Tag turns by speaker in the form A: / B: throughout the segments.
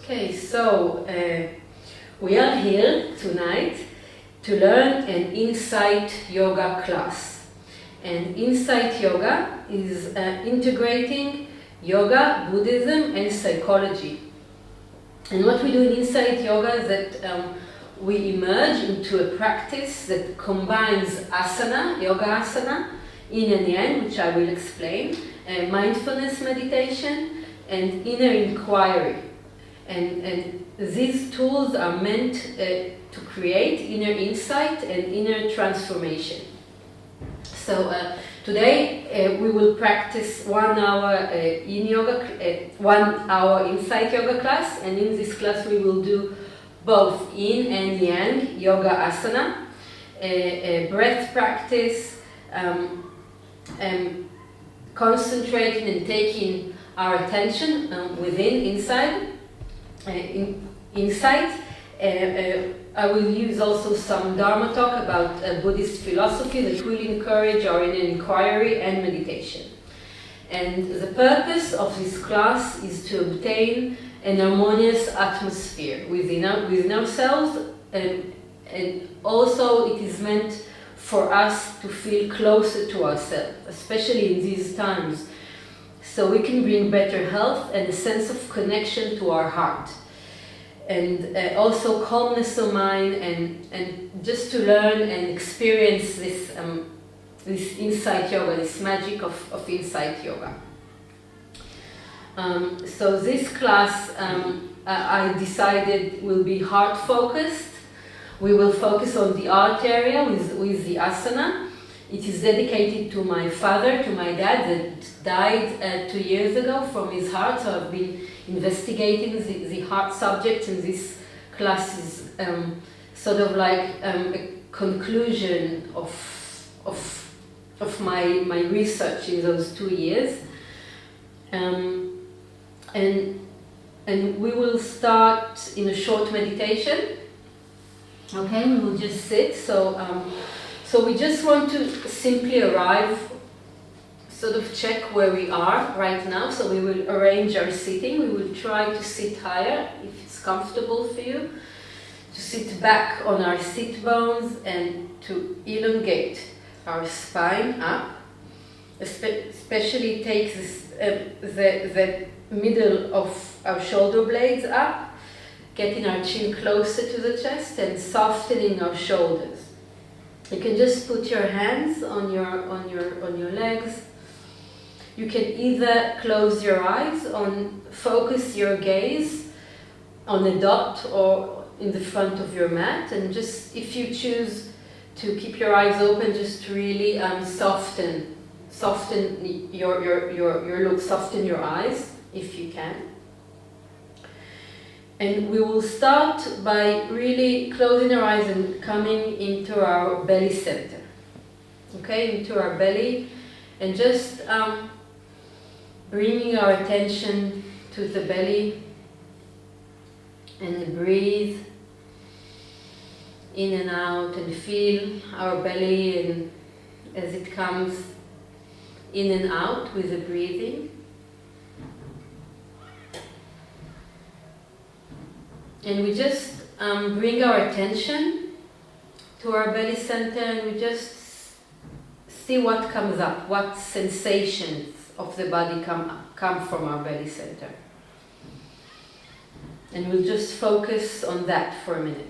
A: Okay, so we are here tonight to learn an insight yoga class. And insight yoga is integrating yoga, Buddhism, and psychology. And what we do in insight yoga is that we emerge into a practice that combines asana, yoga asana, yin and yang, which I will explain, mindfulness meditation, and inner inquiry. And these tools are meant to create inner insight and inner transformation. So today we will practice 1 hour yin yoga, 1 hour insight yoga class, and in this class we will do both yin and yang yoga asana, breath practice, concentrating and taking our attention within, inside. Insight. I will use also some dharma talk about Buddhist philosophy that will encourage our inner inquiry and meditation. And the purpose of this class is to obtain an harmonious atmosphere within ourselves, and also it is meant for us to feel closer to ourselves, especially in these times, so we can bring better health and a sense of connection to our heart. And also calmness of mind, and just to learn and experience this insight yoga, this magic of insight yoga. So this class I decided will be heart focused. We will focus on the heart area with the asana. It is dedicated to my father, to my dad, that died 2 years ago from his heart. So I've been investigating the heart subject, and this class is sort of like a conclusion of my research in those 2 years. And we will start in a short meditation. Okay, we will just sit. So we just want to simply arrive, sort of check where we are right now. So we will arrange our sitting. We will try to sit higher if it's comfortable for you, to sit back on our sit bones and to elongate our spine up. Especially take the middle of our shoulder blades up, getting our chin closer to the chest and softening our shoulders. You can just put your hands on your legs. You can either close your eyes, focus your gaze on a dot or in the front of your mat, and just, if you choose to keep your eyes open, just really soften your look, soften your eyes if you can. And we will start by really closing our eyes and coming into our belly center. Okay, into our belly, and just bringing our attention to the belly, and breathe in and out, and feel our belly and as it comes in and out with the breathing. And we just bring our attention to our belly center, and we just see what comes up, what sensations of the body come from our belly center. And we'll just focus on that for a minute.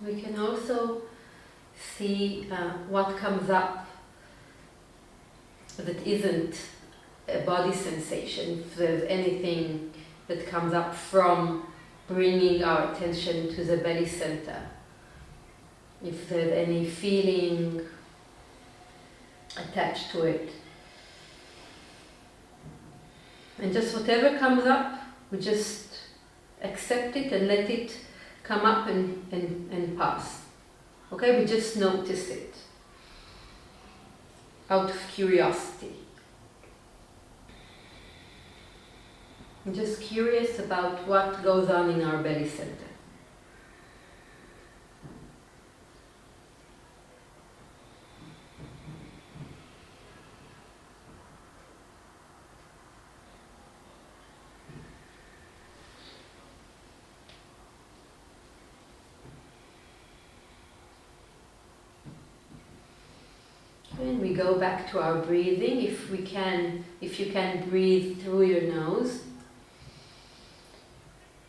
A: We can also see what comes up that isn't a body sensation. If there's anything that comes up from bringing our attention to the belly center. If there's any feeling attached to it. And just whatever comes up, we just accept it and let it come up and pass. Okay, we just notice it out of curiosity. I'm just curious about what goes on in our belly center. And we go back to our breathing. If you can breathe through your nose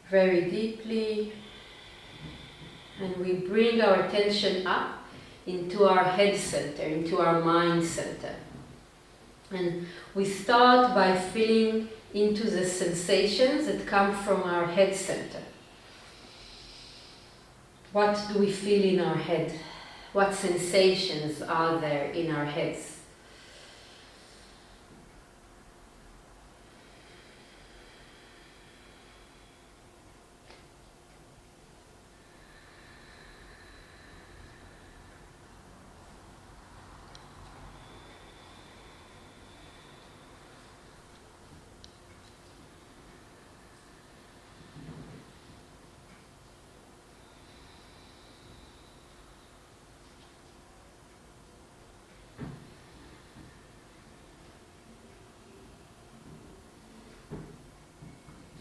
A: very deeply, and we bring our attention up into our head center, into our mind center. And we start by feeling into the sensations that come from our head center. What do we feel in our head? What sensations are there in our heads?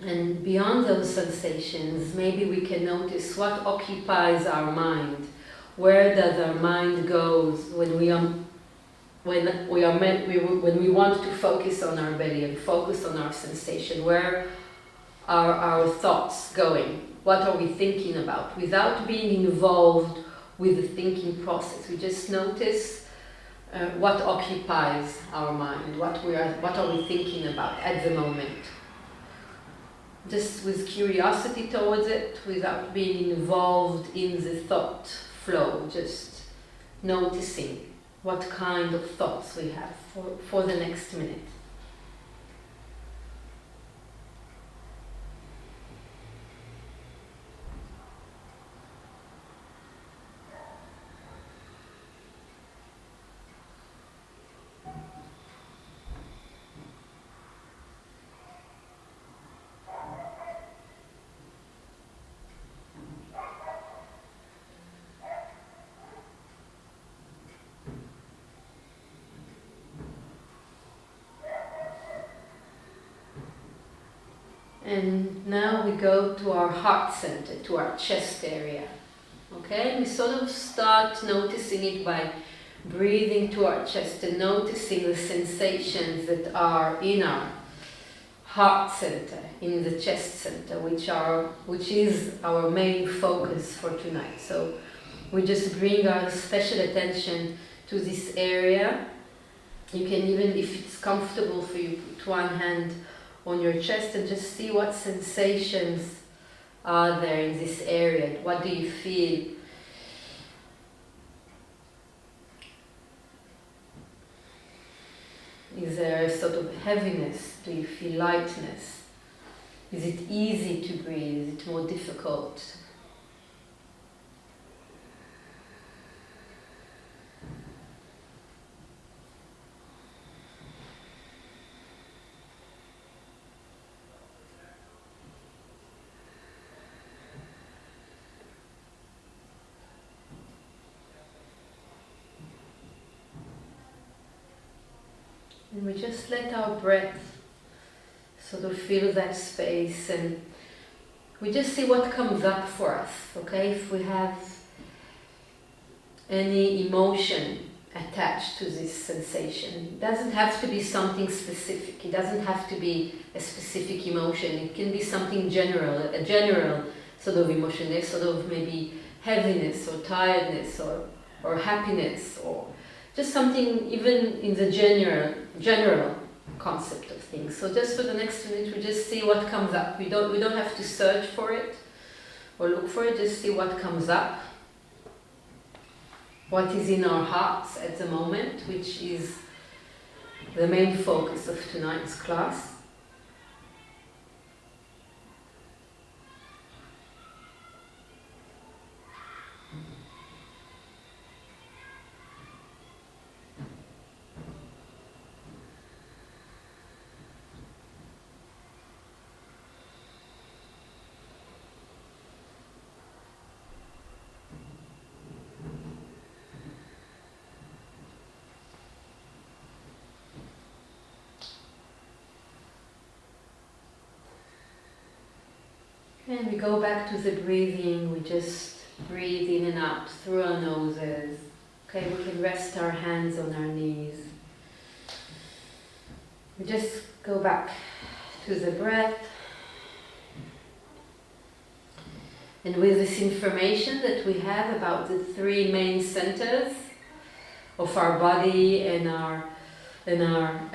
A: And beyond those sensations, maybe we can notice what occupies our mind. Where does our mind goes when we want to focus on our belly and focus on our sensation? Where are our thoughts going? What are we thinking about? Without being involved with the thinking process, we just notice what occupies our mind. What are we thinking about at the moment? Just with curiosity towards it, without being involved in the thought flow, just noticing what kind of thoughts we have for the next minute. And now we go to our heart center, to our chest area. Okay, we sort of start noticing it by breathing to our chest and noticing the sensations that are in our heart center, in the chest center, which is our main focus for tonight. So we just bring our special attention to this area. You can even, if it's comfortable for you, put one hand on your chest and just see what sensations are there in this area. What do you feel? Is there a sort of heaviness? Do you feel lightness? Is it easy to breathe? Is it more difficult? And we just let our breath sort of fill that space, and we just see what comes up for us, okay? If we have any emotion attached to this sensation, it doesn't have to be something specific. It doesn't have to be a specific emotion. It can be something general, a general sort of emotion. There's sort of maybe heaviness or tiredness or happiness, or just something even in the general concept of things. So just for the next minute, we just see what comes up. We don't have to search for it or look for it, just see what comes up. What is in our hearts at the moment, which is the main focus of tonight's class. And we go back to the breathing. We just breathe in and out through our noses. Okay, we can rest our hands on our knees. We just go back to the breath. And with this information that we have about the three main centers of our body and our inner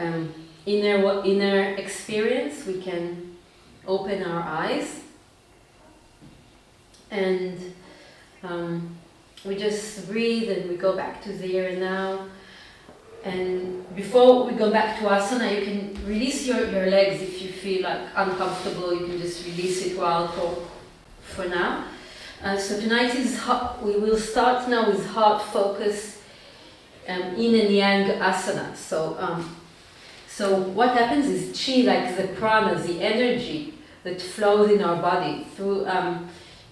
A: experience, we can open our eyes. And we just breathe and we go back to the here and now. And before we go back to asana, you can release your legs if you feel like uncomfortable. You can just release it while I talk for now. So tonight we will start now with heart focus, yin and yang asana. So what happens is chi, like the prana, the energy that flows in our body through.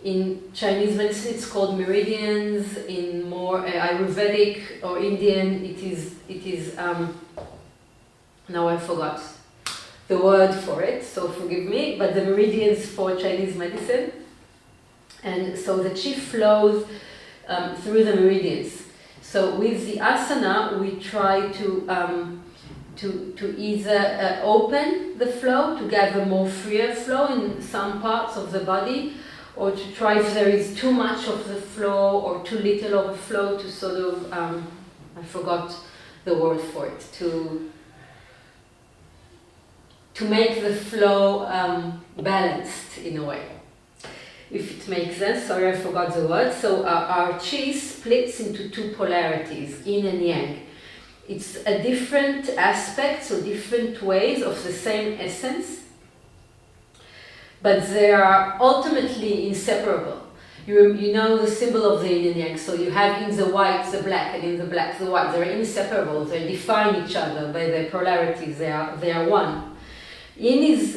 A: In Chinese medicine, it's called meridians. In more Ayurvedic or Indian, it is. Now I forgot the word for it, so forgive me. But the meridians for Chinese medicine, and so the chi flows through the meridians. So with the asana, we try to either open the flow to gather more freer flow in some parts of the body, or to try if there is too much of the flow or too little of the flow to sort of, I forgot the word for it, to make the flow balanced in a way, if it makes sense. Sorry, I forgot the word. So our chi splits into two polarities, yin and yang. It's a different aspects or different ways of the same essence, but they are ultimately inseparable. You know the symbol of the yin and yang, so you have in the white the black, and in the black the white. They're inseparable, they define each other by their polarities, they are one. Yin is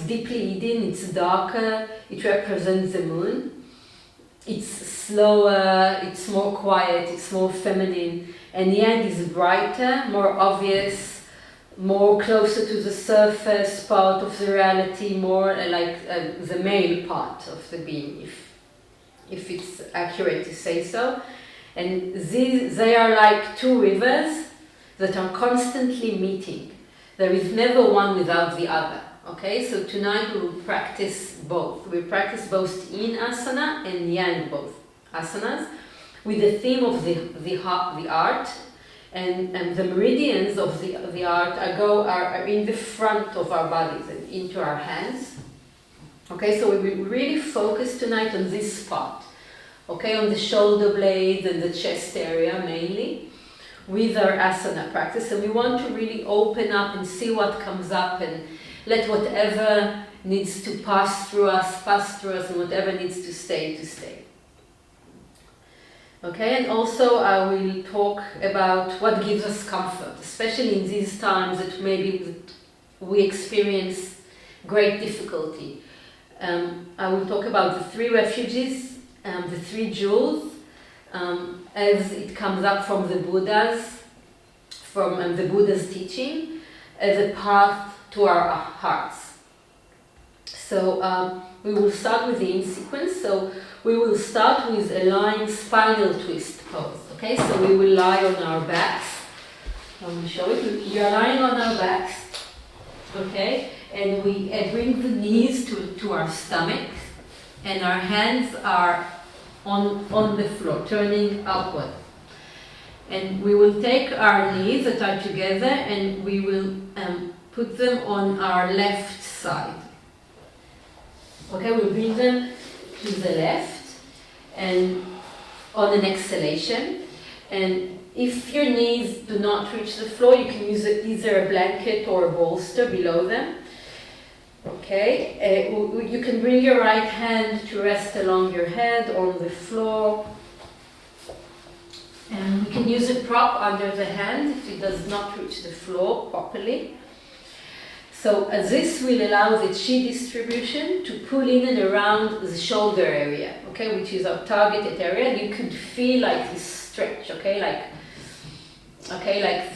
A: deeply hidden, it's darker, it represents the moon. It's slower, it's more quiet, it's more feminine, and yang is brighter, more obvious, more closer to the surface part of the reality, more like the male part of the being, if it's accurate to say so. And they are like two rivers that are constantly meeting. There is never one without the other. Okay, so tonight we will practice both. We practice both yin asana and yang both asanas, with the theme of the art. And the meridians of the art are in the front of our bodies and into our hands. Okay, so we will really focus tonight on this part. Okay, on the shoulder blades and the chest area mainly, with our asana practice. And we want to really open up and see what comes up, and let whatever needs to pass through us, and whatever needs to stay. Okay, and also I will talk about what gives us comfort, especially in these times that maybe we experience great difficulty. I will talk about the three refuges, the three jewels, as it comes up from the Buddha's teaching, as a path to our hearts. So we will start with the yin sequence. So we will start with a lying spinal twist pose. Okay, so we will lie on our backs. Let me show it. We are lying on our backs. Okay, and we bring the knees to our stomach, and our hands are on the floor, turning upward. And we will take our knees that are together, and we will put them on our left side. Okay, we bring them to the left and on an exhalation. And if your knees do not reach the floor, you can use either a blanket or a bolster below them. Okay, you can bring your right hand to rest along your head on the floor. And we can use a prop under the hand if it does not reach the floor properly. So this will allow the chi distribution to pull in and around the shoulder area, okay, which is our targeted area. And you could feel like this stretch, okay, like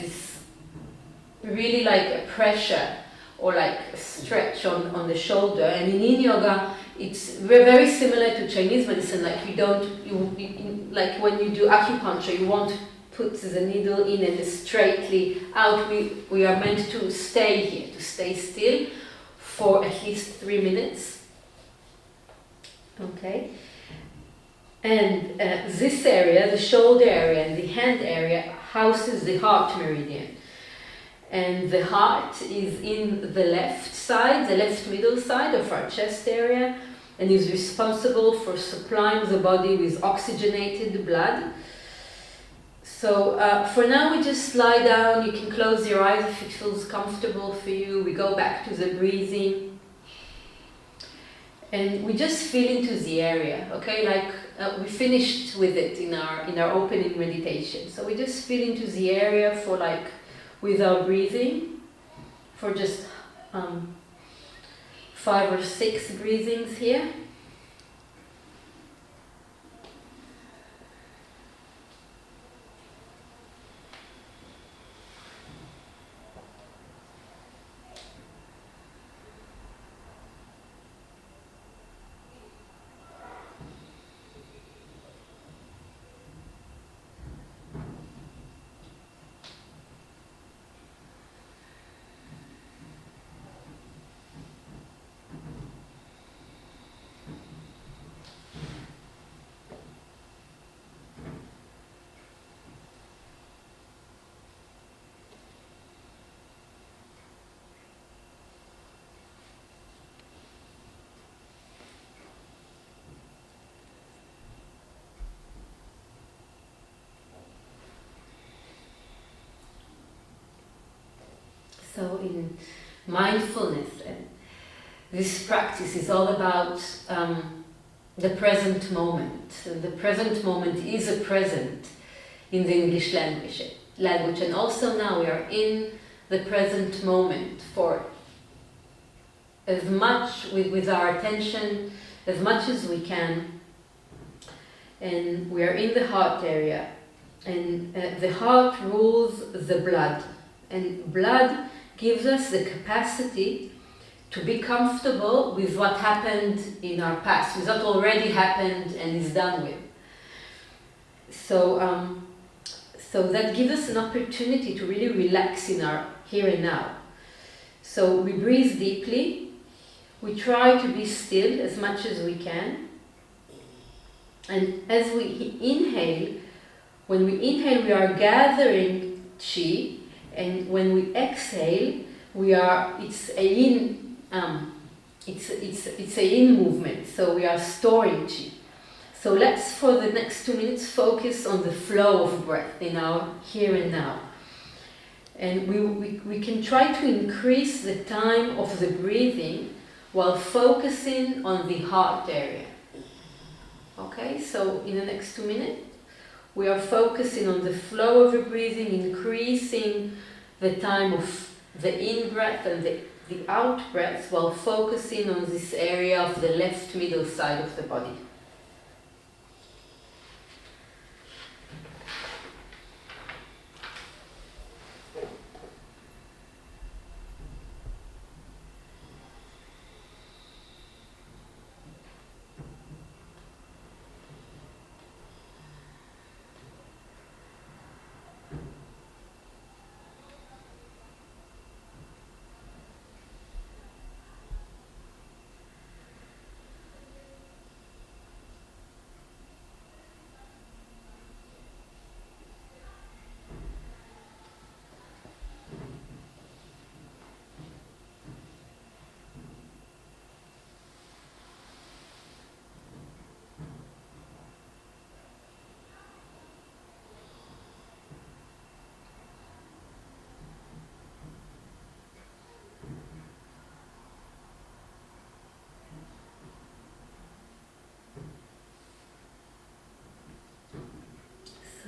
A: this, really like a pressure or like a stretch on the shoulder. And in yin yoga, it's very similar to Chinese medicine. Like like when you do acupuncture, you won't put the needle in and straightly out. We are meant to stay here, to stay still for at least 3 minutes. Okay. And this area, the shoulder area and the hand area, houses the heart meridian. And the heart is in the left side, the left middle side of our chest area, and is responsible for supplying the body with oxygenated blood. So for now we just lie down. You can close your eyes if it feels comfortable for you. We go back to the breathing. And we just feel into the area, okay? Like we finished with it in our opening meditation. So we just feel into the area for like, with our breathing, for just 5 or 6 breathings here. So in mindfulness, this practice is all about the present moment. The present moment is a present in the English language. And also now we are in the present moment for as much with our attention, as much as we can. And we are in the heart area. And the heart rules the blood. And blood gives us the capacity to be comfortable with what happened in our past, with what already happened and is done with. So that gives us an opportunity to really relax in our here and now. So we breathe deeply, we try to be still as much as we can, and as we inhale, when we inhale we are gathering chi, and when we exhale, it's a yin movement. So we are storing chi. So let's, for the next 2 minutes, focus on the flow of breath in our here and now. And we can try to increase the time of the breathing while focusing on the heart area. Okay, so in the next 2 minutes, we are focusing on the flow of the breathing, increasing the time of the in-breath and the out-breath while focusing on this area of the left middle side of the body.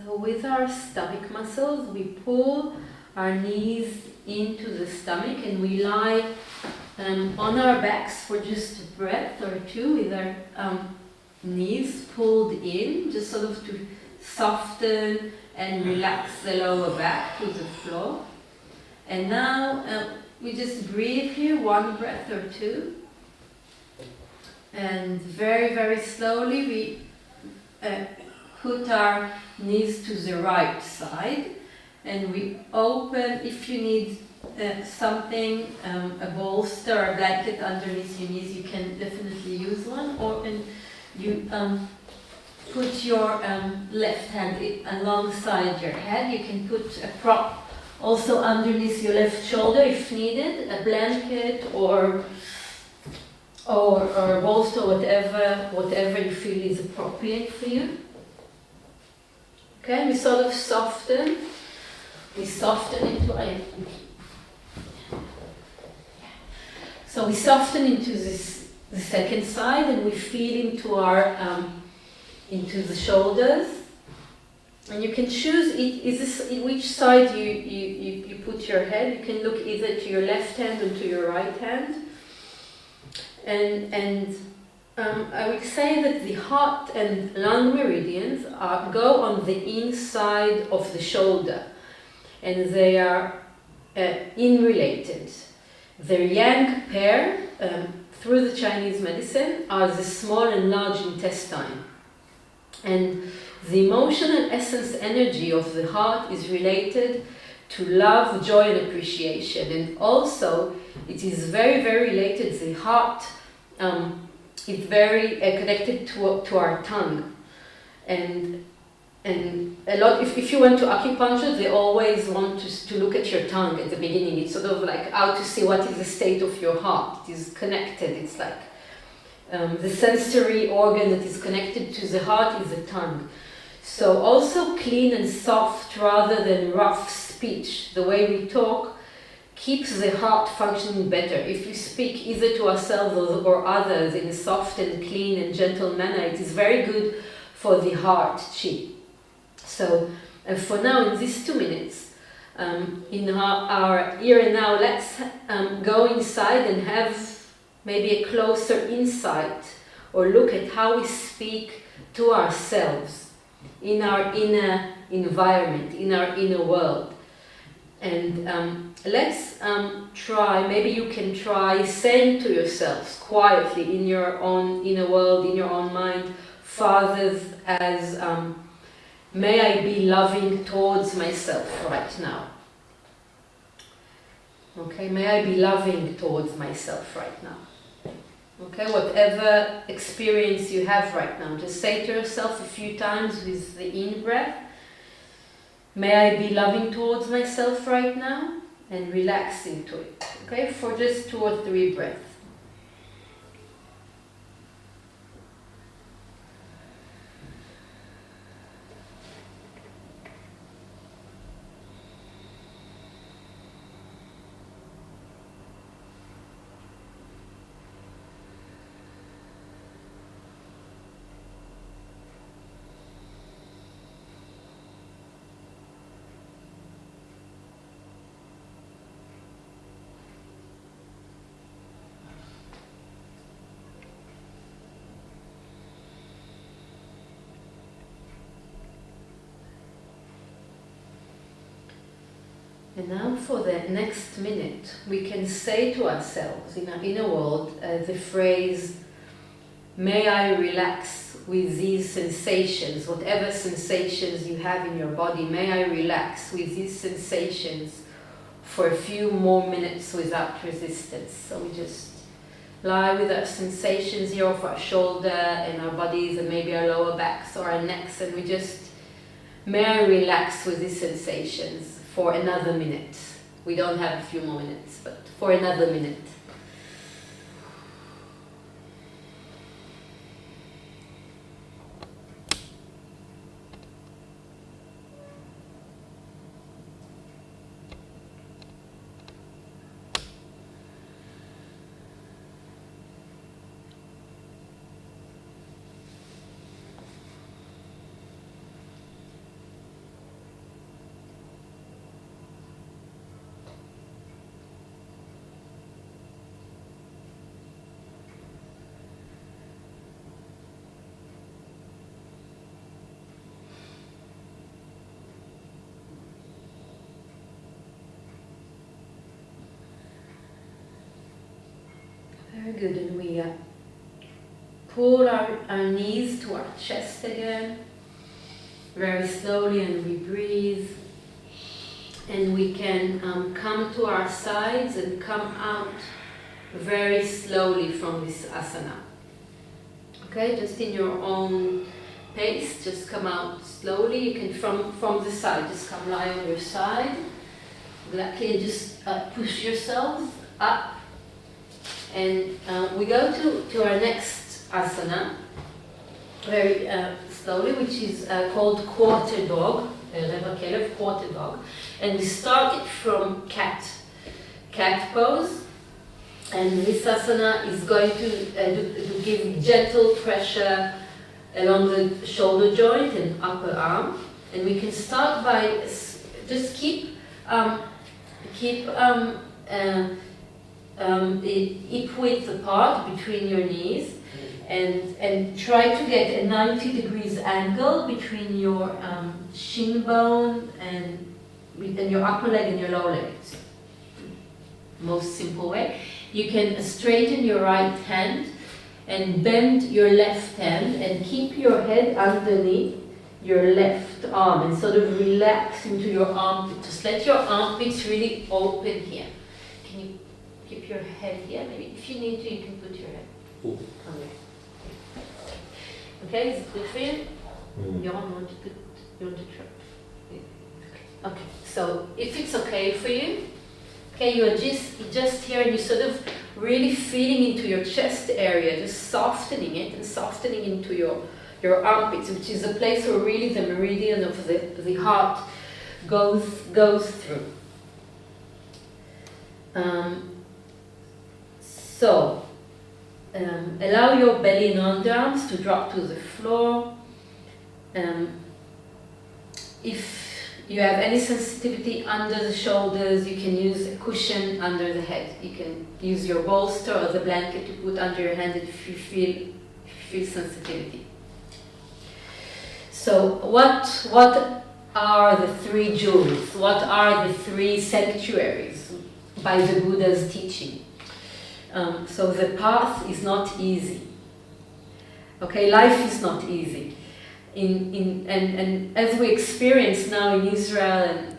A: So with our stomach muscles, we pull our knees into the stomach and we lie on our backs for just a breath or two with our knees pulled in, just sort of to soften and relax the lower back to the floor. And now we just breathe here, one breath or two. And very, very slowly we put our knees to the right side. And we open, if you need something, a bolster or a blanket underneath your knees, you can definitely use one. Or you put your left hand alongside your head. You can put a prop also underneath your left shoulder if needed, a blanket or a bolster, whatever you feel is appropriate for you. Okay, we sort of soften. We soften into so we soften into the second side, and we feel into our into the shoulders. And you can choose which side you put your head. You can look either to your left hand or to your right hand. And I would say that the heart and lung meridians go on the inside of the shoulder, and they are in-related. The yang pair, through the Chinese medicine, are the small and large intestine. And the emotional essence energy of the heart is related to love, joy, and appreciation. And also, it is very, very related. The heart is very connected to our tongue. And a lot, if you went to acupuncture, they always want to look at your tongue at the beginning. It's sort of like how to see what is the state of your heart. It is connected. It's like the sensory organ that is connected to the heart is the tongue. So also clean and soft rather than rough speech, the way we talk, keeps the heart functioning better. If we speak either to ourselves or others in a soft and clean and gentle manner, it is very good for the heart chi. So for now, in these 2 minutes, in our here and now, let's go inside and have maybe a closer insight or look at how we speak to ourselves in our inner environment, in our inner world. And let's try, maybe you can try saying to yourselves quietly in your own inner world, in your own mind, phrases as may I be loving towards myself right now. Okay, may I be loving towards myself right now. Okay, whatever experience you have right now, just say to yourself a few times with the in-breath, may I be loving towards myself right now, and relax into it. Okay, for just 2 or 3 breaths. And now for the next minute, we can say to ourselves in our inner world the phrase, may I relax with these sensations, whatever sensations you have in your body, may I relax with these sensations for a few more minutes without resistance. So we just lie with our sensations here of our shoulder and our bodies and maybe our lower backs or our necks, and we just, may I relax with these sensations for another minute. We don't have a few more minutes, but for another minute. good. And we pull our knees to our chest again, very slowly, and we breathe. And we can come to our sides and come out very slowly from this asana. Okay, just in your own pace, just come out slowly. You can from the side, just come lie on your side. Exactly, and just push yourself up. And we go to our next asana, very slowly, which is called quarter dog, quarter dog. And we start it from cat pose. And this asana is going to give gentle pressure along the shoulder joint and upper arm. And we can start by just keep hip width apart between your knees, and try to get a 90 degrees angle between your shin bone and your upper leg and your lower leg. Most simple way. You can straighten your right hand and bend your left hand and keep your head underneath your left arm and sort of relax into your armpit. Just let your armpits really open here. Can you keep your head here? Maybe if you need to, you can put your head on there. Okay, is it good for you? You want to try? Okay, so if it's okay for you, okay, you are just here and you're sort of really feeling into your chest area, just softening it and softening into your armpits, which is a place where really the meridian of the heart goes through. Allow your belly and underarms to drop to the floor. If you have any sensitivity under the shoulders, you can use a cushion under the head. You can use your bolster or the blanket to put under your hand if you feel sensitivity. So what are the three jewels? What are the three sanctuaries by the Buddha's teaching? So the path is not easy. Okay, life is not easy. And as we experience now in Israel and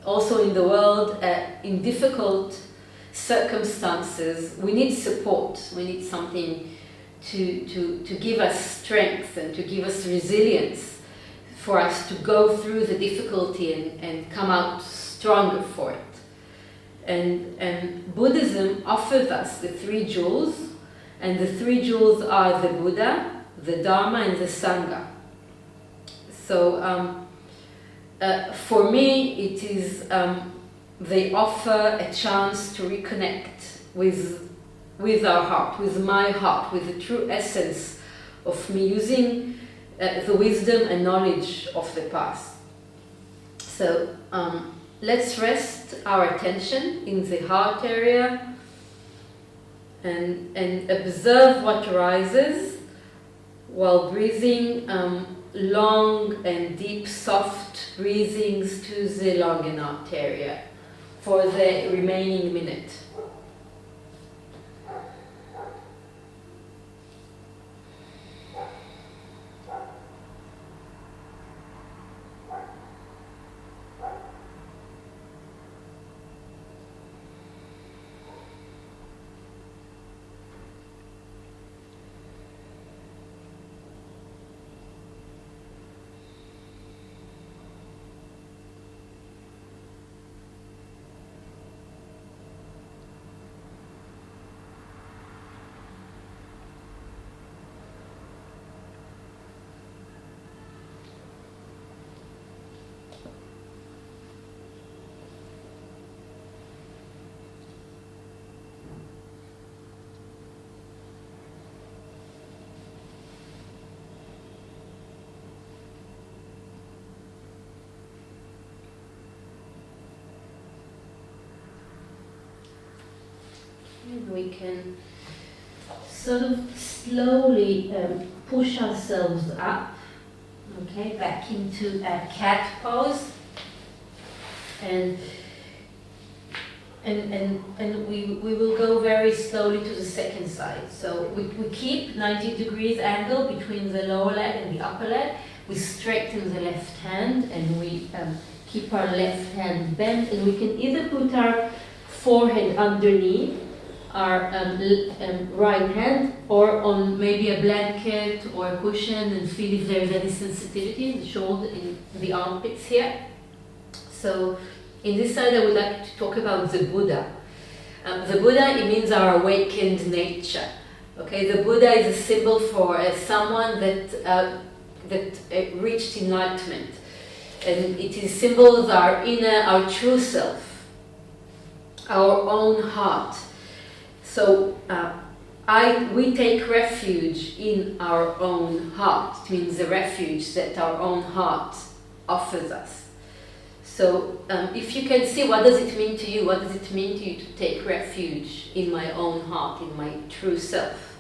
A: also in the world, in difficult circumstances, we need support. We need something to give us strength and to give us resilience for us to go through the difficulty and come out stronger for it. And Buddhism offers us the three jewels, and the three jewels are the Buddha, the Dharma, and the Sangha. So for me, it is they offer a chance to reconnect with our heart, with my heart, with the true essence of me, using the wisdom and knowledge of the past. So let's rest our attention in the heart area and observe what arises while breathing long and deep, soft breathings to the lung and heart area for the remaining minute. And we can sort of slowly push ourselves up, okay, back into a cat pose. And And we will go very slowly to the second side. So we keep 90 degrees angle between the lower leg and the upper leg. We straighten the left hand and we keep our left hand bent, and we can either put our forehead underneath our right hand or on maybe a blanket or a cushion and feel if there is any sensitivity in the shoulder, in the armpits here. So in this side I would like to talk about the Buddha. The Buddha, it means our awakened nature. Okay, the Buddha is a symbol for someone that reached enlightenment, and it is symbol of our inner, our true self, our own heart. So we take refuge in our own heart. It means the refuge that our own heart offers us. So if you can see, what does it mean to you? What does it mean to you to take refuge in my own heart, in my true self?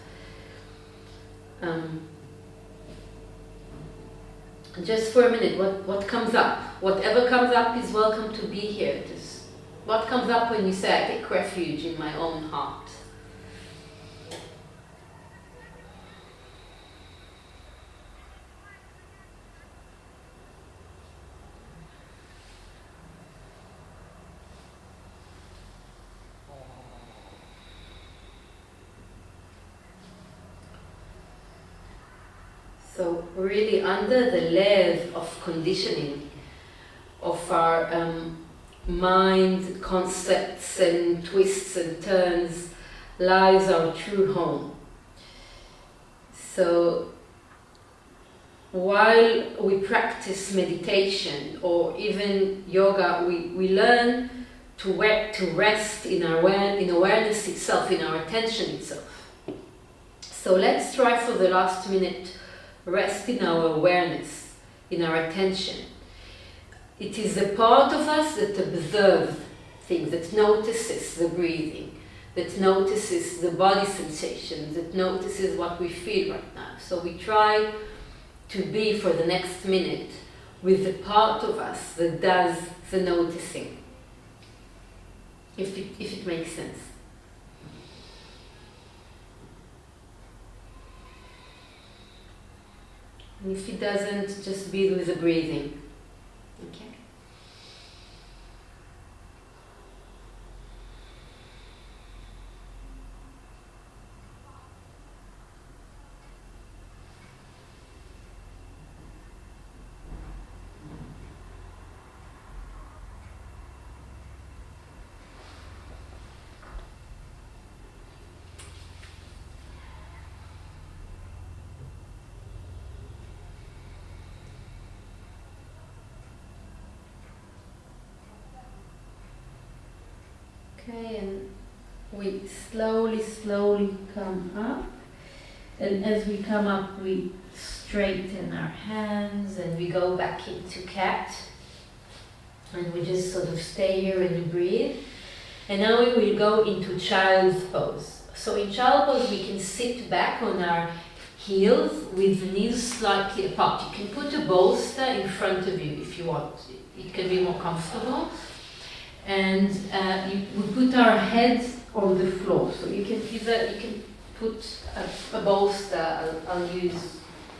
A: Just for a minute, what comes up? Whatever comes up is welcome to be here. Just what comes up when you say I take refuge in my own heart? So really under the layers of conditioning of our mind, concepts and twists and turns lies our true home. So while we practice meditation or even yoga, we learn to rest in awareness itself, in our attention itself. So let's try for the last minute rest in our awareness, in our attention. It is a part of us that observes things, that notices the breathing, that notices the body sensations, that notices what we feel right now. So we try to be for the next minute with the part of us that does the noticing, if it makes sense. And if it doesn't, just be with the breathing. Okay? Okay, and we slowly come up, and as we come up we straighten our hands and we go back into cat, and we just sort of stay here and breathe. And now we will go into child's pose. So in child pose we can sit back on our heels with the knees slightly apart. You can put a bolster in front of you if you want. It can be more comfortable. And we put our heads on the floor. So you can put a bolster. I'll use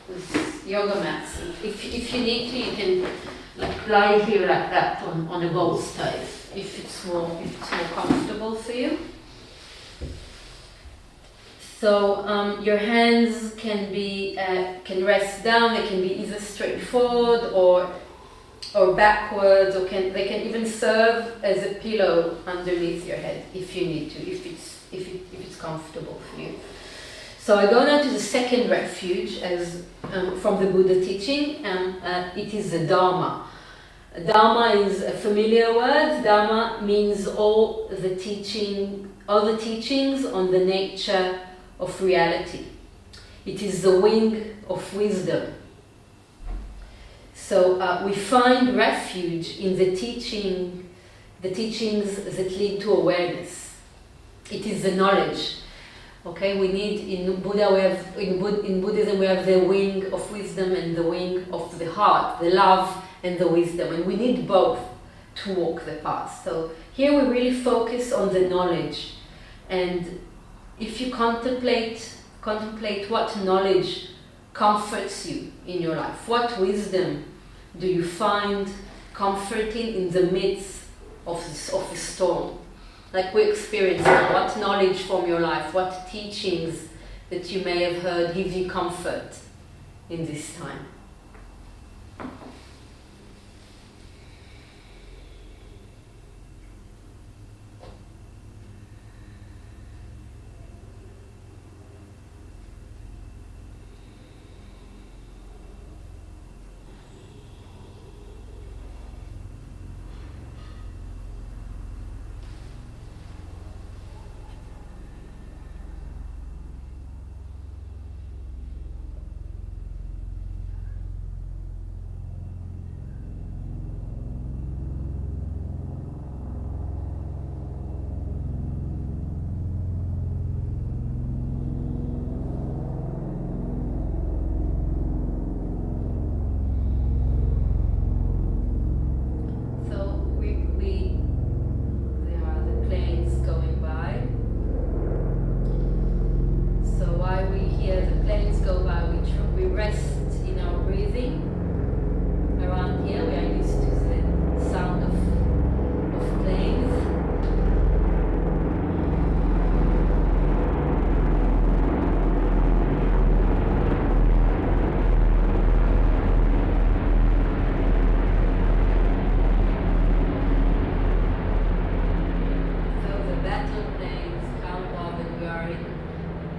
A: this yoga mat. If you need to, you can lie here like that on a bolster if it's more comfortable for you. So your hands can rest down. They can be either straight forward or backwards, or they can even serve as a pillow underneath your head if you need to, if it's comfortable for you. So I go now to the second refuge, as from the Buddha teaching, it is the dharma. Dharma is a familiar word. Dharma means all the teachings on the nature of reality. It is the wing of wisdom. So we find refuge in the teachings that lead to awareness. It is the knowledge. Okay, we need in Buddhism we have the wing of wisdom and the wing of the heart, the love and the wisdom, and we need both to walk the path. So here we really focus on the knowledge, and if you contemplate what knowledge comforts you in your life, what wisdom do you find comforting in the midst of a storm, like we experience now? What knowledge from your life, what teachings that you may have heard give you comfort in this time?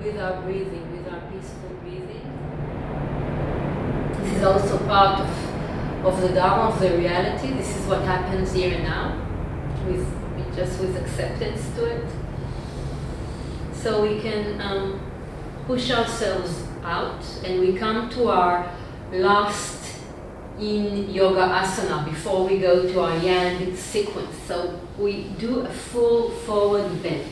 A: With our breathing, with our peaceful breathing. This is also part of the dharma, of the reality. This is what happens here and now, with acceptance to it. So we can push ourselves out, and we come to our last in yoga asana before we go to our yang sequence. So we do a full forward bend.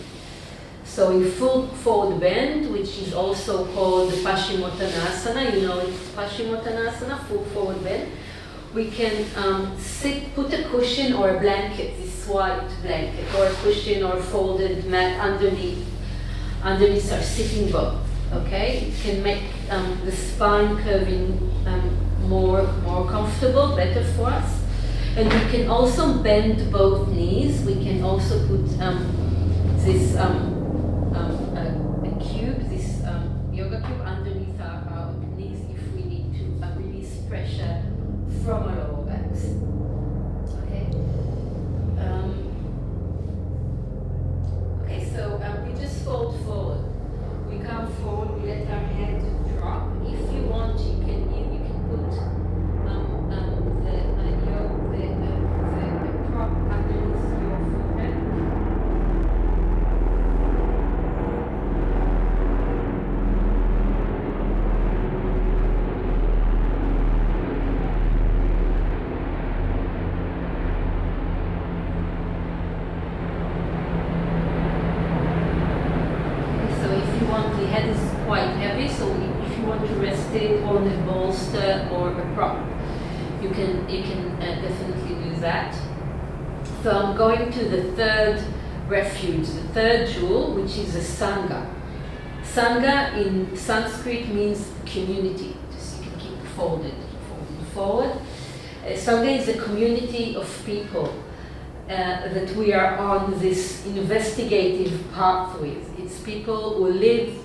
A: So in full forward bend, which is also called the Paschimottanasana, you know it's Paschimottanasana, full forward bend. We can put a cushion or a blanket, this white blanket, or a cushion or a folded mat underneath our sitting bone. Okay, it can make the spine curving more comfortable, better for us. And we can also bend both knees. We can also put this cube, this yoga cube underneath our knees if we need to release pressure from our lower backs. Okay. So we just fold forward. We come forward. We let our head drop. If you want, you can put the prop underneath your forehead. The head is quite heavy, so if you want to rest it on a bolster or a prop, you can definitely do that. So I'm going to the third refuge, the third jewel, which is a sangha. Sangha in Sanskrit means community. Just you can keep folded forward. Sangha is a community of people that we are on this investigative path with. It's people who live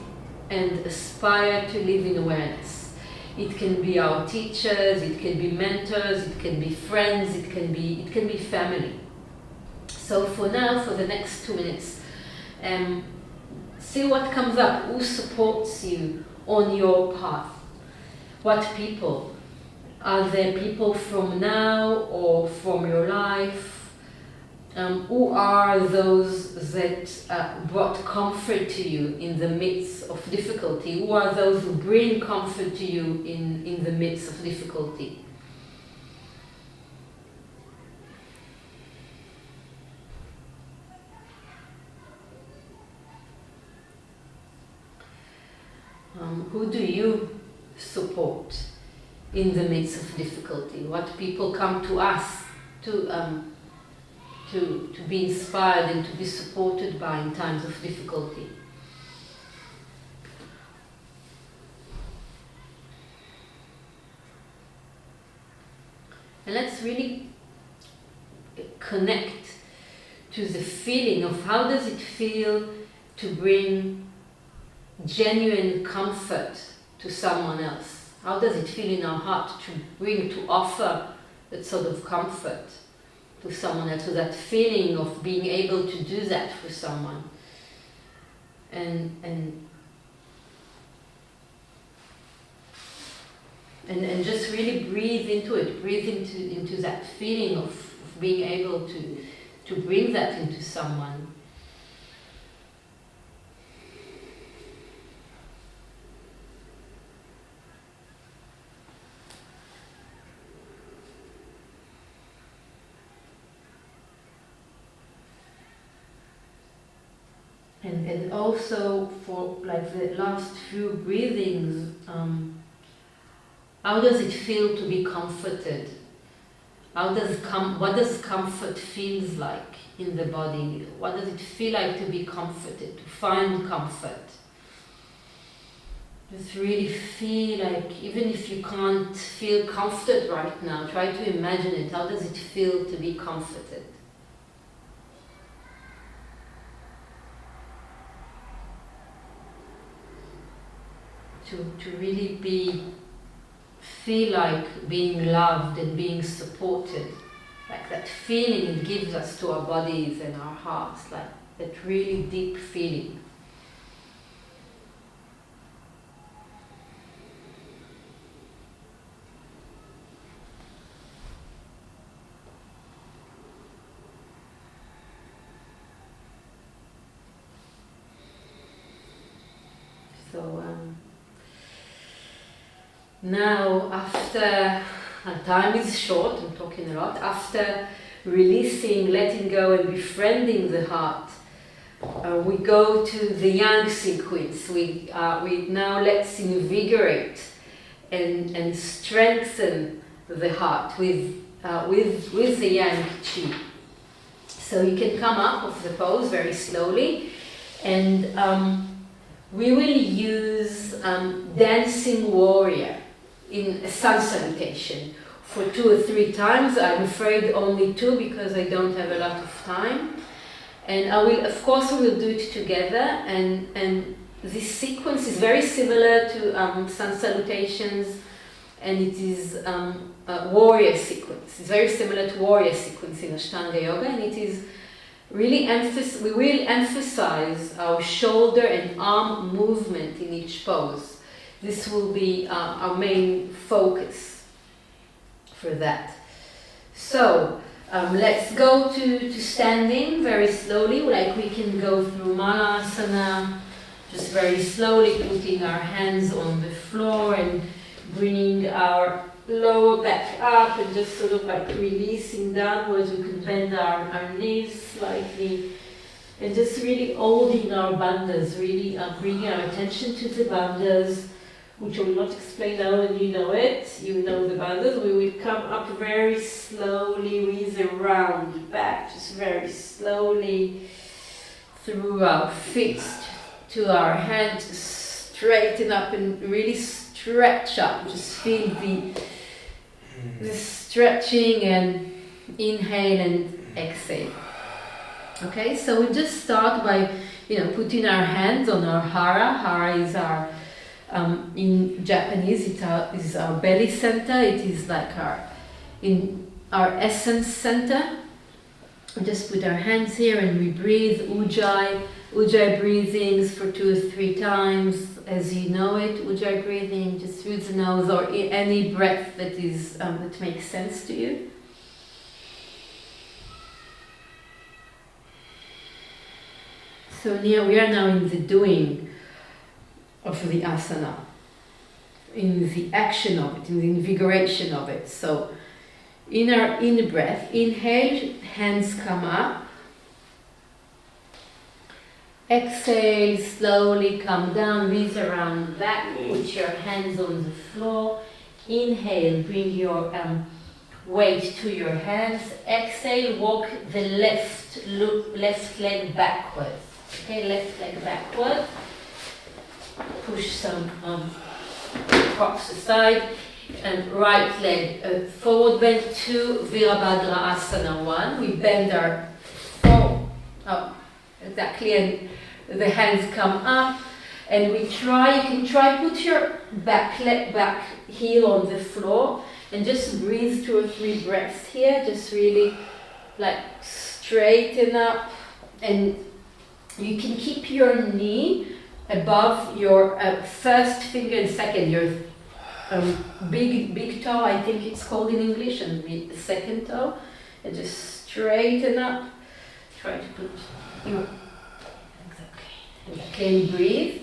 A: and aspire to live in awareness. It can be our teachers, it can be mentors, it can be friends, it can be family. So for now, for the next 2 minutes, see what comes up. Who supports you on your path? What people? Are there people from now or from your life? Who are those that brought comfort to you in the midst of difficulty? Who are those who bring comfort to you in the midst of difficulty? Who do you support in the midst of difficulty? What people come to us to to be inspired and to be supported by in times of difficulty. And let's really connect to the feeling of how does it feel to bring genuine comfort to someone else. How does it feel in our heart to offer that sort of comfort to someone else, to that feeling of being able to do that for someone. And just really breathe into it, breathe into that feeling of being able to bring that into someone. And also for like the last few breathings, how does it feel to be comforted? What does comfort feels like in the body? What does it feel like to be comforted, to find comfort? Just really feel like, even if you can't feel comforted right now, try to imagine it. How does it feel to be comforted? To really feel like being loved and being supported, like that feeling it gives us to our bodies and our hearts, like that really deep feeling. So now, after time is short, I'm talking a lot, after releasing, letting go and befriending the heart, we go to the yang sequence. We now let's invigorate and strengthen the heart with the yang chi. So you can come up of the pose very slowly, and we will use dancing warrior in a sun salutation for 2 or 3 times. I'm afraid only 2 because I don't have a lot of time. And I will, of course, we will do it together. And this sequence is very similar to sun salutations, and it is a warrior sequence. It's very similar to warrior sequence in Ashtanga Yoga, and it is really we will emphasize our shoulder and arm movement in each pose. This will be our main focus for that. So let's go to standing very slowly, like we can go through Malasana, just very slowly putting our hands on the floor and bringing our lower back up and just sort of like releasing downwards. We can bend our knees slightly and just really holding our bandhas, really bringing our attention to the bandhas, which I will not explain now, and you know it, you know the bandhas. We will come up very slowly with a round back, just very slowly through our feet to our hands, straighten up and really stretch up. Just feel the stretching, and inhale and exhale. Okay, so we just start by putting our hands on our hara. Hara is our in Japanese it is our belly center. It is like our essence center. We just put our hands here and we breathe Ujjayi breathings for 2 or 3 times, as you know it. Ujjayi breathing just through the nose, or any breath that is that makes sense to you. So we are now in the doing of the asana, in the action of it, in the invigoration of it. So in our in-breath, inhale, hands come up. Exhale, slowly come down, reach around back, put your hands on the floor. Inhale, bring your weight to your hands. Exhale, walk the left leg backwards. Okay, left leg backward. Push some props aside. And right leg forward bend to Virabhadra Asana 1. We bend our forward, exactly, and the hands come up. And you can try put your back heel on the floor and just breathe 2 or 3 breaths here. Just really like straighten up, and you can keep your knee above your first finger and second, your big toe, I think it's called in English, and the second toe, and just straighten up. Try to put your exactly, and breathe.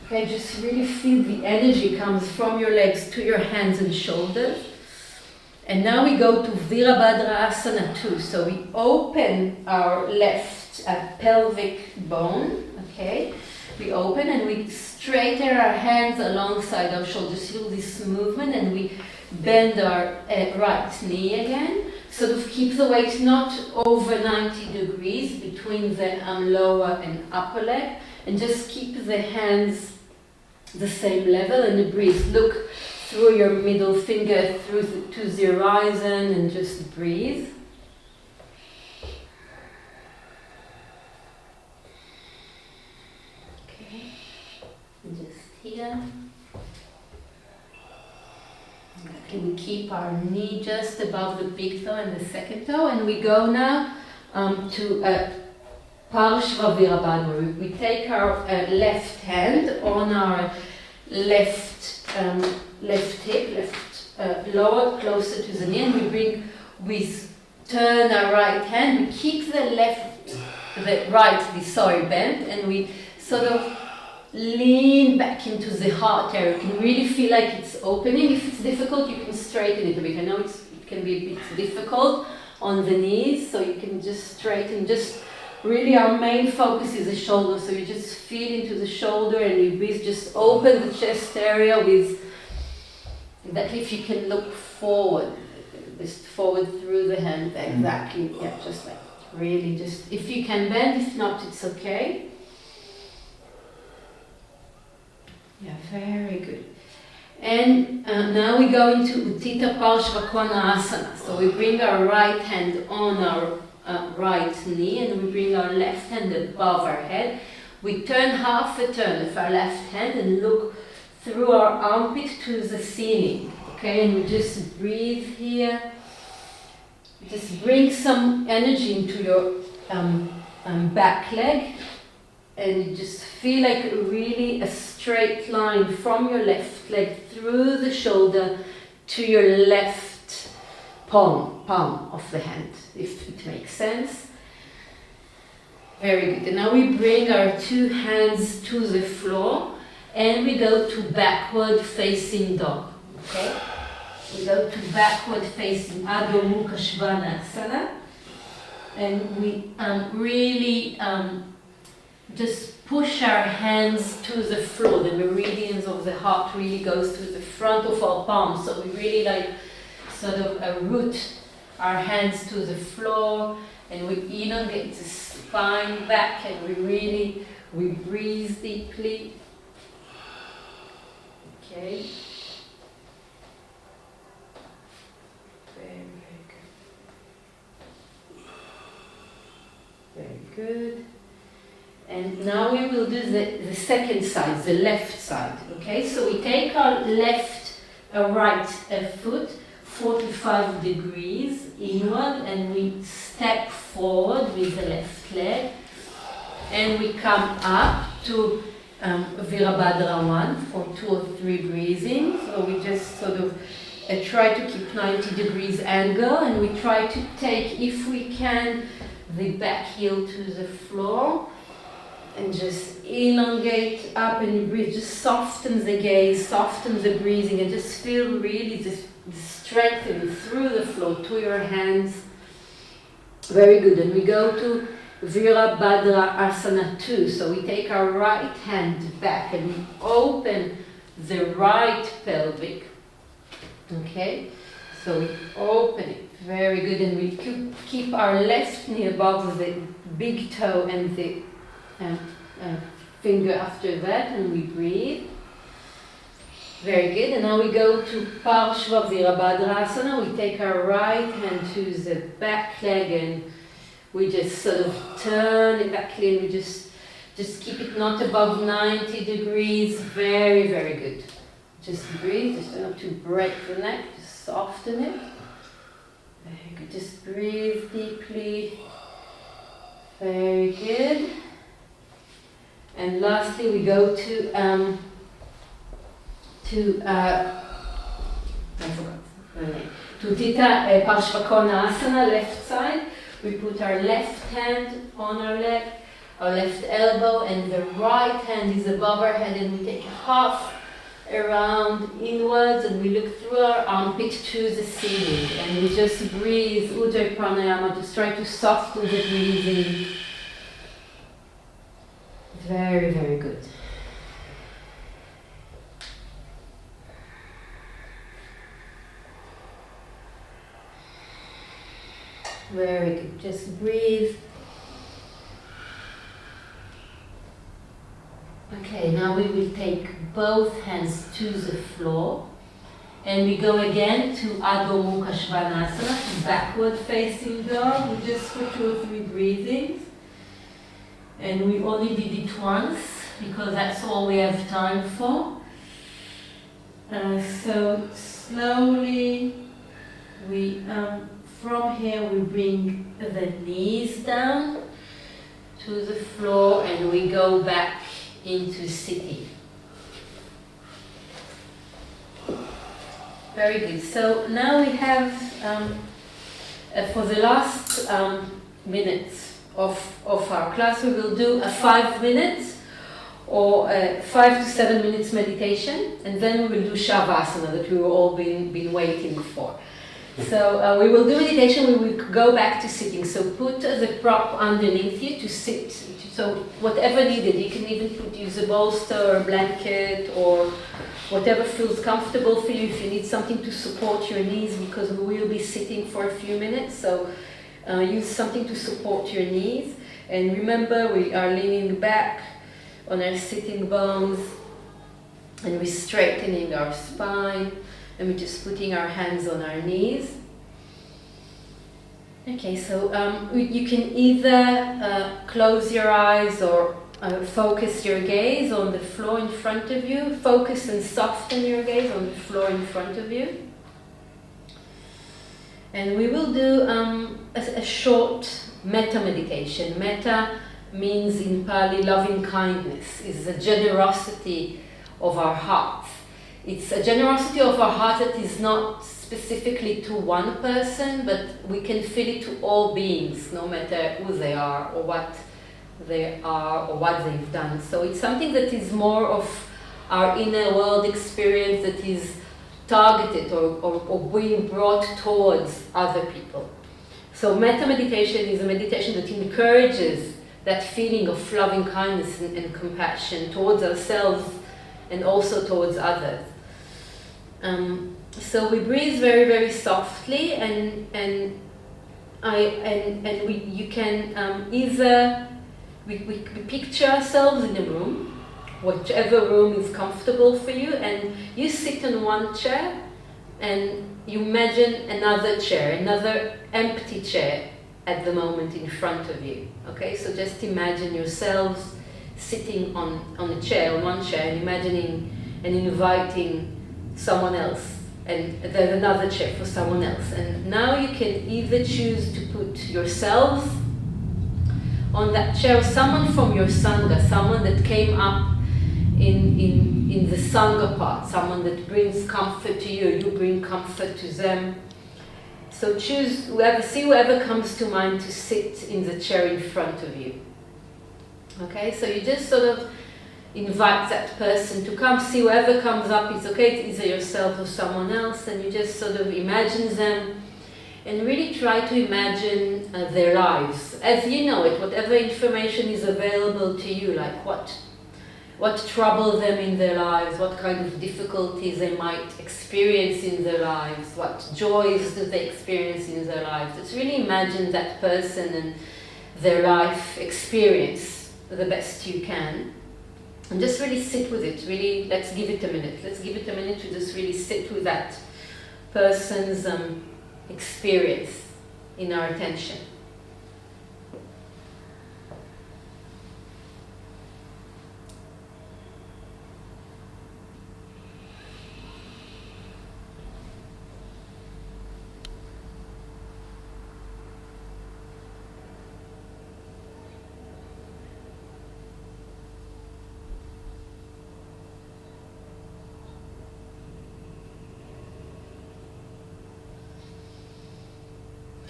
A: Okay, just really feel the energy comes from your legs to your hands and shoulders. And now we go to Virabhadra Asana 2. So we open our left pelvic bone. Okay, we open and we straighten our hands alongside our shoulders. Feel this movement, and we bend our right knee again. Sort of keep the weight not over 90 degrees between the lower and upper leg, and just keep the hands the same level, and breathe. Look through your middle finger to the horizon and just breathe. Okay, and just here. Okay, we keep our knee just above the big toe and the second toe, and we go now to Parshva Virabhadra. We take our left hand on our left hip, lower, closer to the knee, and we turn our right hand. We keep the right bent, and we sort of lean back into the heart area. You can really feel like it's opening. If it's difficult, you can straighten it a bit. I know it can be a bit difficult on the knees, so you can just straighten. Just really, our main focus is the shoulder, so you just feel into the shoulder, and you breathe. Just open the chest area with exactly. If you can look forward, just forward through the hand. Exactly. Yeah, just like really. Just if you can bend. If not, it's okay. Yeah, very good. And now we go into Uttita Parshva Konasana. So we bring our right hand on our right knee, and we bring our left hand above our head. We turn half a turn of our left hand and look through our armpit to the ceiling. Okay, and we just breathe here. Just bring some energy into your back leg, and you just feel like really a straight line from your left leg through the shoulder to your left palm of the hand, if it makes sense. Very good. And now we bring our 2 hands to the floor, and we go to backward facing dog. Okay? We go to backward facing Adho Mukha Svanasana, and we really just push our hands to the floor. The meridians of the heart really goes to the front of our palms, so we really like sort of root our hands to the floor, and we elongate the spine back, and we breathe deeply. Okay. Very good. And now we will do the second side, the left side. Okay, so we take our right foot 45 degrees inward, and we step forward with the left leg, and we come up to Virabhadra 1 for 2 or 3 breathing. So we just sort of try to keep 90 degrees angle, and we try to take, if we can, the back heel to the floor, and just elongate up and breathe. Just soften the gaze, soften the breathing, and just feel really the strengthening through the floor to your hands. Very good. And we go to Virabhadra Asana 2. So we take our right hand back and we open the right pelvic. Okay? So we open it, very good, and we keep our left knee above the big toe and the finger after that, and we breathe. Very good, and now we go to Parshva Virabhadrasana. We take our right hand to the back leg and we just sort of turn it back in. We just keep it not above 90 degrees. Very, very good. Just breathe, just don't have to break the neck, just soften it. Very good, just breathe deeply. Very good. And lastly, we go to Tita Parshvakonasana, left side. We put our left hand on our leg, our left elbow, and the right hand is above our head, and we take half around inwards, and we look through our armpit to the ceiling, and we just breathe, Ujjayi Pranayama, just try to soften the breathing. Very, very good. Very good. Just breathe. Okay, now we will take both hands to the floor and we go again to Adho Mukha Svanasana, to backward facing dog. We just for 2 or 3 breathings. And we only did it once because that's all we have time for. So slowly we from here we bring the knees down to the floor and we go back into sitting. Very good. So now we have for the last minutes of our class, we will do a 5 minutes or 5 to 7 minutes meditation, and then we will do Shavasana that we were all been waiting for. So we will do meditation, we will go back to sitting. So put the prop underneath you to sit. So whatever needed, you can even use a bolster or a blanket or whatever feels comfortable for you. If you need something to support your knees, because we will be sitting for a few minutes, so use something to support your knees. And remember, we are leaning back on our sitting bones and we're straightening our spine. And we're just putting our hands on our knees. Okay, so you can either close your eyes or focus your gaze on the floor in front of you. Focus and soften your gaze on the floor in front of you. And we will do a short metta meditation. Metta means in Pali loving kindness. It's the generosity of our hearts. It's a generosity of our heart that is not specifically to one person, but we can feel it to all beings, no matter who they are or what they are or what they've done. So it's something that is more of our inner world experience that is targeted or being brought towards other people. So metta meditation is a meditation that encourages that feeling of loving kindness and compassion towards ourselves and also towards others. So we breathe very, very softly, and you can either we picture ourselves in a room, whichever room is comfortable for you, and you sit in one chair, and you imagine another chair, another empty chair at the moment in front of you. Okay, so just imagine yourselves sitting on a chair, on one chair, and imagining and inviting someone else, and there's another chair for someone else. And now you can either choose to put yourselves on that chair, or someone from your sangha, someone that came up in the sangha part, someone that brings comfort to you, you bring comfort to them. So choose whoever comes to mind to sit in the chair in front of you. Okay, so you just sort of invite that person to come. See whoever comes up, it's okay, it's either yourself or someone else, and you just sort of imagine them and really try to imagine their lives as you know it, whatever information is available to you, like what troubles them in their lives, what kind of difficulties they might experience in their lives, what joys do they experience in their lives. Let's really imagine that person and their life experience the best you can. And just really sit with it, really, let's give it a minute. Let's give it a minute to just really sit with that person's experience in our attention.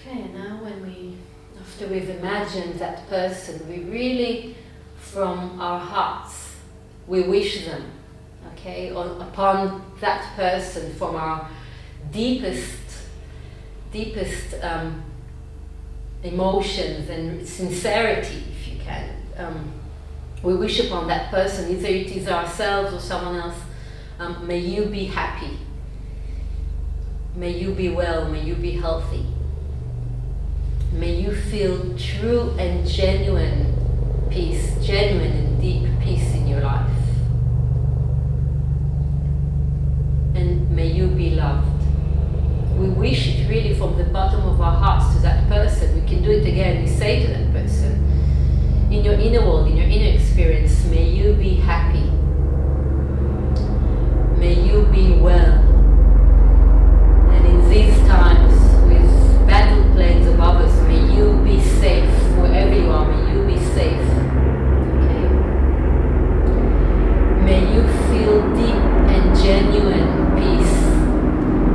A: Okay, and now after we've imagined that person, we really, from our hearts, we wish them, okay, upon that person, from our deepest emotions and sincerity, if you can. We wish upon that person, either it is ourselves or someone else, may you be happy, may you be well, may you be healthy. May you feel true and genuine peace, genuine and deep peace in your life. And may you be loved. We wish it really from the bottom of our hearts to that person. We can do it again. We say to that person, in your inner world, in your inner experience, may you be happy. May you be well. And in these times, with battle planes above us, may you be safe wherever you are. May you be safe. Okay? May you feel deep and genuine peace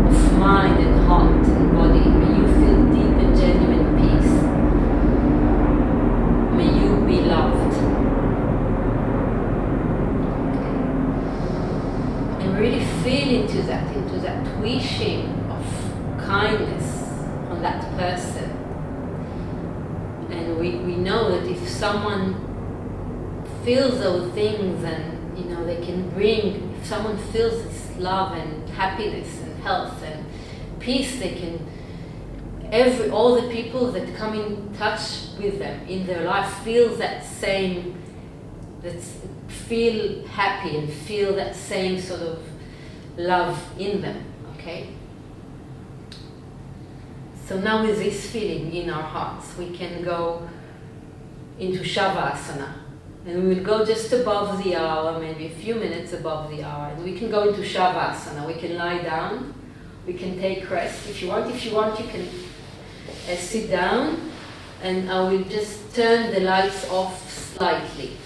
A: of mind and heart and body. May you feel deep and genuine peace. May you be loved. Okay? And really feel into that wishing of kindness on that person. And we know that if someone feels those things, and they can bring, if someone feels this love and happiness and health and peace, they can, all the people that come in touch with them in their life feel that same, feel happy and feel that same sort of love in them, okay? So now with this feeling in our hearts, we can go into Shavasana. And we will go just above the hour, maybe a few minutes above the hour. And we can go into Shavasana. We can lie down. We can take rest. If you want, you can sit down. And I will just turn the lights off slightly.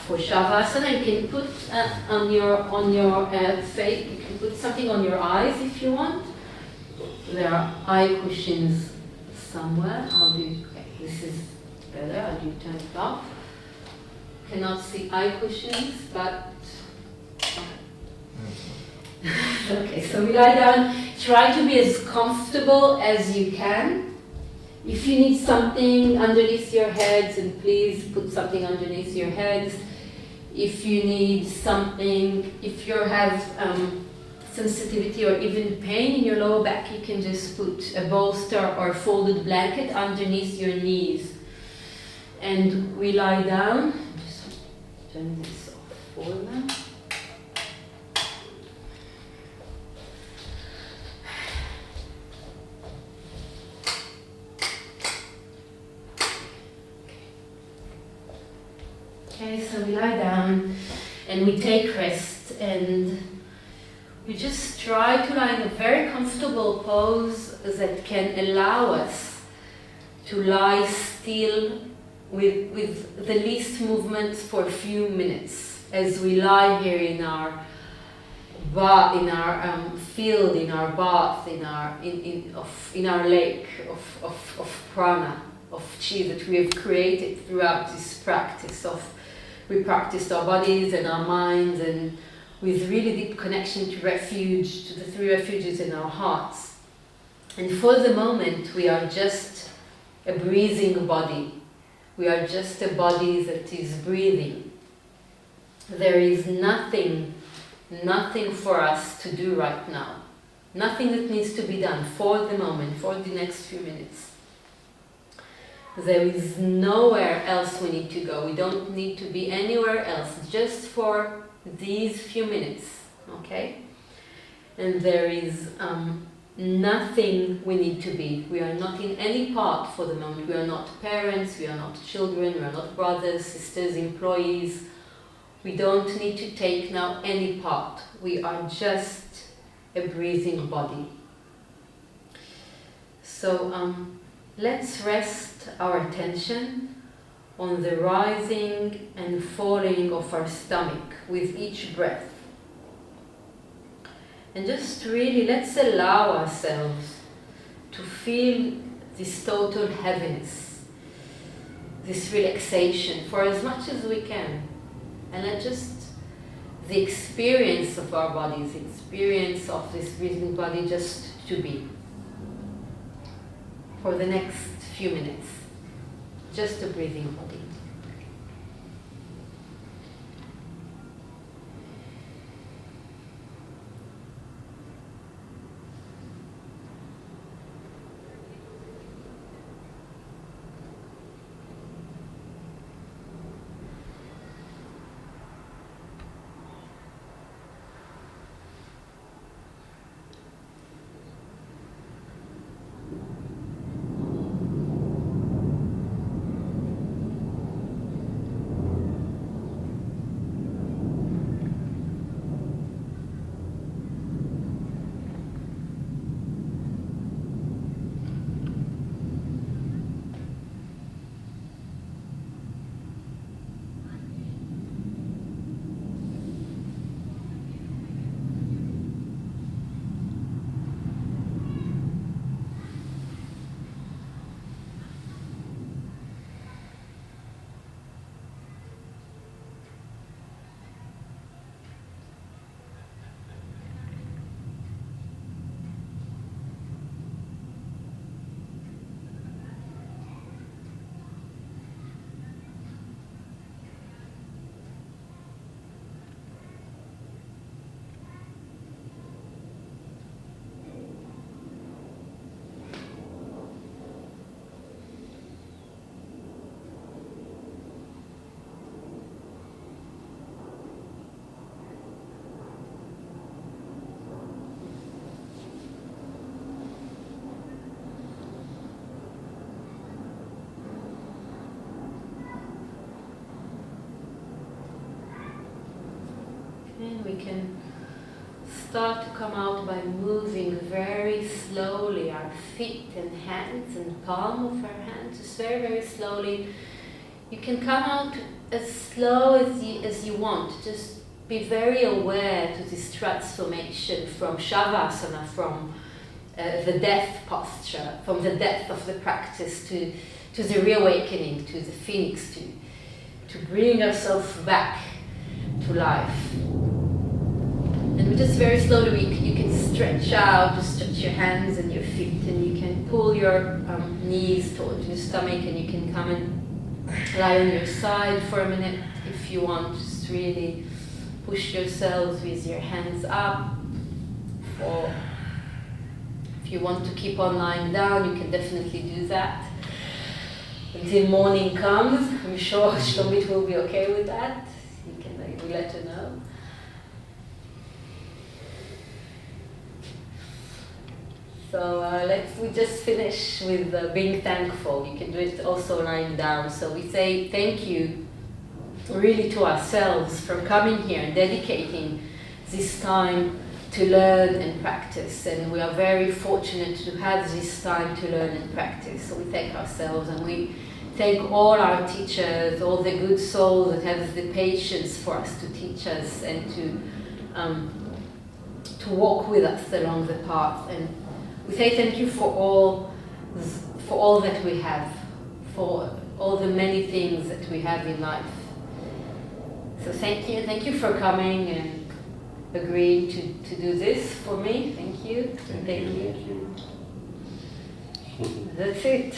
A: For Shavasana, you can put on your face, you can put something on your eyes if you want. There are eye cushions somewhere. Okay, this is better. I'll do turn it off. Cannot see eye cushions, but okay, so we lie down. Try to be as comfortable as you can. If you need something underneath your heads, and please put something underneath your heads. If you need something, if you have sensitivity or even pain in your lower back, you can just put a bolster or a folded blanket underneath your knees. And we lie down. Turn this off for now. Okay, so we lie down and we take rest, and we just try to lie in a very comfortable pose that can allow us to lie still with the least movements for a few minutes as we lie here in our field, in our bath, in our lake of prana, of chi that we have created throughout this practice of. We practiced our bodies and our minds, and with really deep connection to refuge, to the three refuges in our hearts. And for the moment, we are just a breathing body. We are just a body that is breathing. there is nothing for us to do right now. Nothing that needs to be done for the moment, for the next few minutes. There is nowhere else we need to go. We don't need to be anywhere else, just for these few minutes, okay? And there is nothing we need to be. We are not in any part for the moment. We are not parents, we are not children, we are not brothers, sisters, employees. We don't need to take now any part. We are just a breathing body. So let's rest our attention on the rising and falling of our stomach with each breath. And just really let's allow ourselves to feel this total heaviness, this relaxation for as much as we can. And let just the experience of our bodies, the experience of this breathing body just to be for the next few minutes. Just a breathing body. And we can start to come out by moving very slowly our feet and hands and palm of our hands, just very, very slowly. You can come out as slow as you want. Just be very aware to this transformation from Shavasana, from the death posture, from the death of the practice to the reawakening, to the phoenix, to bring ourselves back to life. And we just very slowly, you can stretch out, just stretch your hands and your feet, and you can pull your knees towards your stomach, and you can come and lie on your side for a minute if you want. Just really push yourselves with your hands up. Or if you want to keep on lying down, you can definitely do that until morning comes. I'm sure Shlomit will be okay with that. You can let her know. So we just finish with being thankful. You can do it also lying down. So we say thank you really to ourselves for coming here and dedicating this time to learn and practice. And we are very fortunate to have this time to learn and practice. So we thank ourselves, and we thank all our teachers, all the good souls that have the patience for us to teach us and to walk with us along the path. And we say thank you for all that we have, for all the many things that we have in life. So thank you for coming and agreeing to do this for me. Thank you. Thank you. That's it.